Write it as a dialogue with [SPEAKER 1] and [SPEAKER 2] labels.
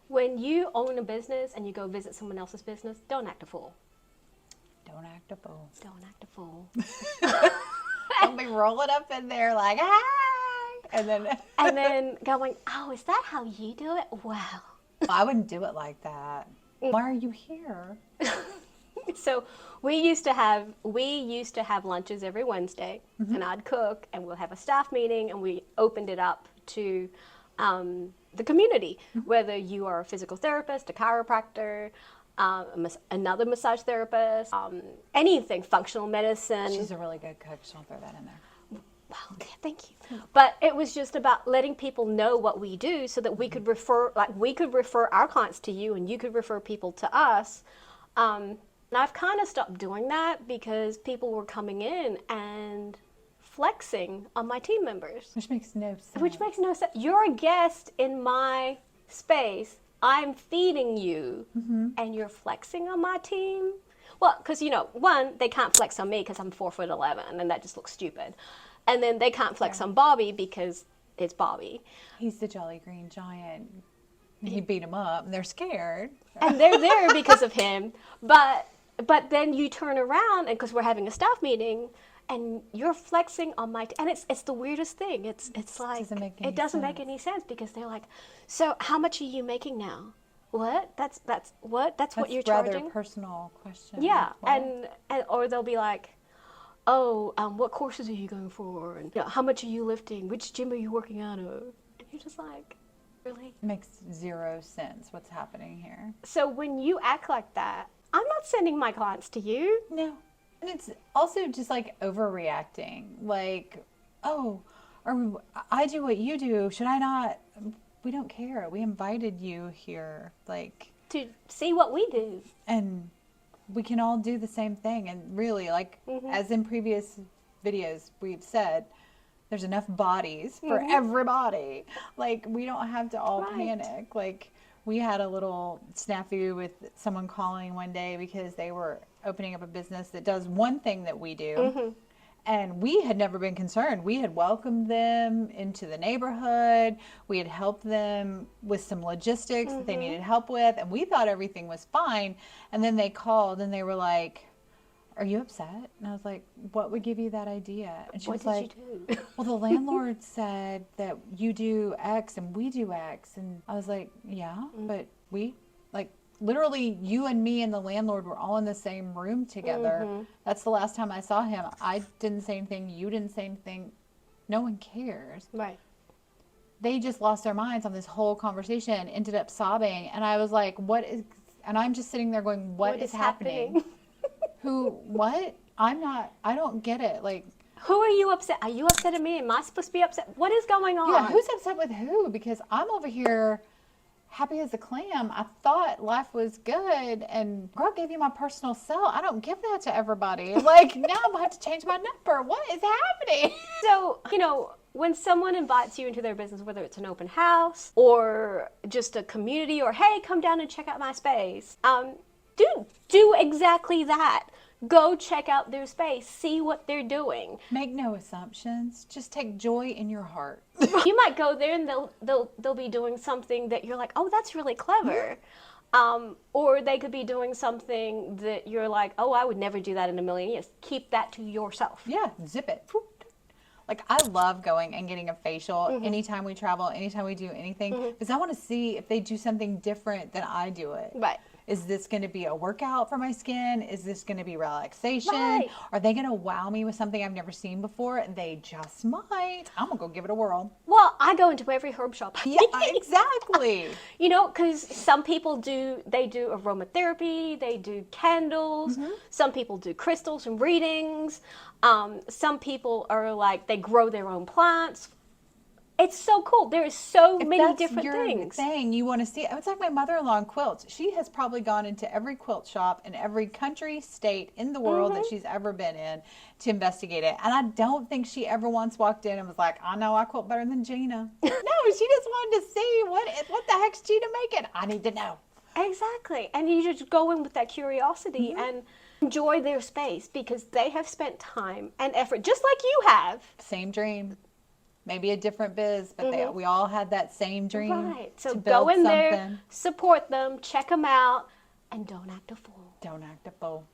[SPEAKER 1] when you own a business and you go visit someone else's business, don't act a fool.
[SPEAKER 2] Don't act a fool.
[SPEAKER 1] Don't act a fool.
[SPEAKER 2] Don't be rolling up in there like, hi! And
[SPEAKER 1] then going, oh, is that how you do it? Well.
[SPEAKER 2] I wouldn't do it like that. Why are you here?
[SPEAKER 1] So we used to have lunches every Wednesday, and I'd cook, and we'll have a staff meeting, and we opened it up to the community, whether you are a physical therapist, a chiropractor, another massage therapist, anything, functional medicine.
[SPEAKER 2] She's a really good cook. She'll throw that in there.
[SPEAKER 1] Well, thank you. But it was just about letting people know what we do so that we could refer our clients to you, and you could refer people to us. And I've kind of stopped doing that because people were coming in and flexing on my team members.
[SPEAKER 2] Which makes no sense.
[SPEAKER 1] Which makes no sense. You're a guest in my space. I'm feeding you, and you're flexing on my team? Well, because, one, they can't flex on me because I'm 4'11", and that just looks stupid. And then they can't flex on Bobby because it's Bobby.
[SPEAKER 2] He's the Jolly Green Giant. He beat him up, and they're scared.
[SPEAKER 1] And they're there because of him. But then you turn around, and because we're having a staff meeting, and you're flexing on my and it's the weirdest thing. It's like it doesn't make any sense because they're like, so how much are you making now? What? That's what you're charging?
[SPEAKER 2] Rather personal question.
[SPEAKER 1] Yeah, and or they'll be like, oh, what courses are you going for? And how much are you lifting? Which gym are you working out of? And you're just like, really?
[SPEAKER 2] It makes zero sense what's happening here.
[SPEAKER 1] So when you act like that, I'm not sending my clients to you.
[SPEAKER 2] No. And it's also just like overreacting. Like, oh, or I do what you do. Should I not? We don't care. We invited you here. Like,
[SPEAKER 1] to see what we do.
[SPEAKER 2] And we can all do the same thing. And really, like, as in previous videos we've said, there's enough bodies for everybody. Like, we don't have to all panic. Like, we had a little snafu with someone calling one day because they were opening up a business that does one thing that we do. And we had never been concerned. We had welcomed them into the neighborhood. We had helped them with some logistics that they needed help with. And we thought everything was fine. And then they called and they were like, are you upset? And I was like, what would give you that idea? And she was like, well, the landlord said that you do X and we do X. And I was like, yeah, but we, like, literally you and me and the landlord were all in the same room together. That's the last time I saw him. I didn't say anything. You didn't say anything. No one cares.
[SPEAKER 1] Right.
[SPEAKER 2] They just lost their minds on this whole conversation, ended up sobbing. And I was like, what is, and I'm just sitting there going, what is happening? What? I don't get it. Like,
[SPEAKER 1] who are you upset? Are you upset at me? Am I supposed to be upset? What is going on?
[SPEAKER 2] Yeah, who's upset with who? Because I'm over here happy as a clam. I thought life was good, and girl gave you my personal cell. I don't give that to everybody. Like, now I'm going to have to change my number. What is happening?
[SPEAKER 1] So, when someone invites you into their business, whether it's an open house or just a community or, hey, come down and check out my space, do exactly that. Go check out their space. See what they're doing.
[SPEAKER 2] Make no assumptions. Just take joy in your heart.
[SPEAKER 1] You might go there and they'll be doing something that you're like, oh, that's really clever. Or they could be doing something that you're like, oh, I would never do that in a million years. Keep that to yourself.
[SPEAKER 2] Yeah, zip it. Like, I love going and getting a facial anytime we travel, anytime we do anything, because I want to see if they do something different than I do it.
[SPEAKER 1] Right.
[SPEAKER 2] Is this going to be a workout for my skin? Is this going to be relaxation?
[SPEAKER 1] Right.
[SPEAKER 2] Are they going to wow me with something I've never seen before? They just might. I'm going to go give it a whirl.
[SPEAKER 1] Well, I go into every herb shop.
[SPEAKER 2] Yeah, exactly.
[SPEAKER 1] Because some people do aromatherapy, they do candles, some people do crystals and readings, some people are like, they grow their own plants. It's so cool. There is so many different things.
[SPEAKER 2] Thing you want to see. It's like my mother-in-law in quilts. She has probably gone into every quilt shop in every country, state in the world that she's ever been in to investigate it. And I don't think she ever once walked in and was like, I know I quilt better than Gina. No, she just wanted to see what the heck's Gina making. I need to know.
[SPEAKER 1] Exactly. And you just go in with that curiosity and enjoy their space because they have spent time and effort, just like you have.
[SPEAKER 2] Same dream. maybe a different biz, but we all had that same dream.
[SPEAKER 1] Right. So
[SPEAKER 2] to
[SPEAKER 1] go
[SPEAKER 2] build
[SPEAKER 1] in there,
[SPEAKER 2] something.
[SPEAKER 1] support them, check them out, and don't act a fool.
[SPEAKER 2] Don't act a fool.